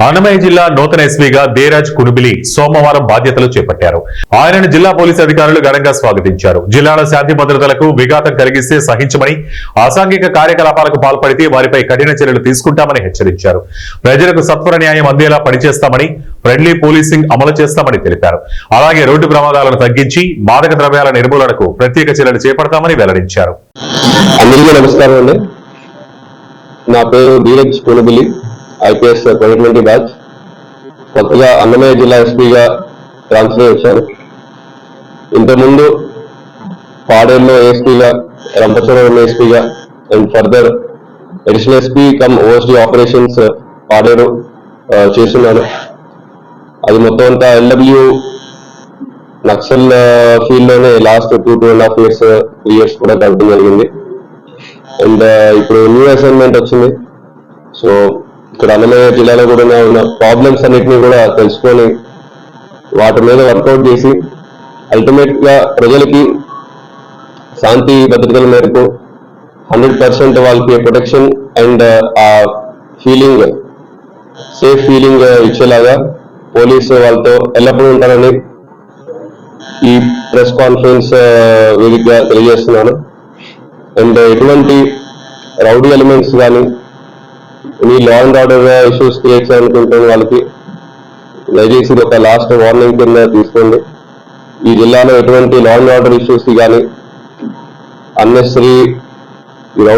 అన్నమయ్య జిల్లా నూతన ఎస్పీగా దేరాజ్ కునుబిలి సోమవారం బాధ్యతలు చేపట్టారు. ఆయనను జిల్లా పోలీసు అధికారులు ఘనంగా స్వాగతించారు. జిల్లాలో శాంతి భద్రతలకు విఘాతం కలిగిస్తే సహించమని, అసాంఘిక కార్యకలాపాలకు పాల్పడితే వారిపై కఠిన చర్యలు తీసుకుంటామని హెచ్చరించారు. ప్రజలకు సత్వర న్యాయం అందేలా పనిచేస్తామని, ఫ్రెండ్లీ పోలీసింగ్ అమలు చేస్తామని తెలిపారు. అలాగే రోడ్డు ప్రమాదాలను తగ్గించి మాదక ద్రవ్యాల నిర్మూలనకు ప్రత్యేక చర్యలు చేపడతామని వెల్లడించారు. అందరికీ నమస్కారం అండి. నా పేరు ధీరజ్ కునుబిలి, IPS 2020 బ్యాచ్. కొత్తగా అన్నమయ్య జిల్లా ఎస్పీగా ట్రాన్స్ఫర్ వచ్చారు. ఇంతకుముందు పాడేరులో ఏఎస్పీగా, రంపచోడవరం ఏఎస్పీగా and further additional SP cum OSD operations Paderu చేస్తున్నాను. అది మొత్తం అంతా LW నక్సల్ ఫీల్డ్ లోనే లాస్ట్ 2.5 years 3 years కూడా గడపడం జరిగింది. అండ్ ఇప్పుడు న్యూ అసైన్మెంట్ వచ్చింది. సో ఇక్కడ అన్నమయ్య జిల్లాలో కూడా ఉన్న ప్రాబ్లమ్స్ అన్నిటినీ కూడా తెలుసుకొని వాటి మీద వర్కౌట్ చేసి అల్టిమేట్ గా ప్రజలకి శాంతి భద్రతల మేరకు 100% వాళ్ళకి ప్రొటెక్షన్ అండ్ ఆ ఫీలింగ్, సేఫ్ ఫీలింగ్ ఇచ్చేలాగా పోలీసు వాళ్ళతో ఎల్లప్పుడూ ఉంటారని ఈ ప్రెస్ కాన్ఫరెన్స్ వేదికగా తెలియజేస్తున్నాను. అండ్ ఎటువంటి రౌడీ ఎలిమెంట్స్ కానీ ఈ law and order issues create చేయాలనుకుంటున్న వాళ్ళకి దయచేసి ఒక లాస్ట్ వార్నింగ్ కింద తీసుకోండి. ఈ జిల్లాలో ఎటువంటి లా అండ్ ఆర్డర్ ఇష్యూస్ కానీ అన్నెసరీ రౌడీ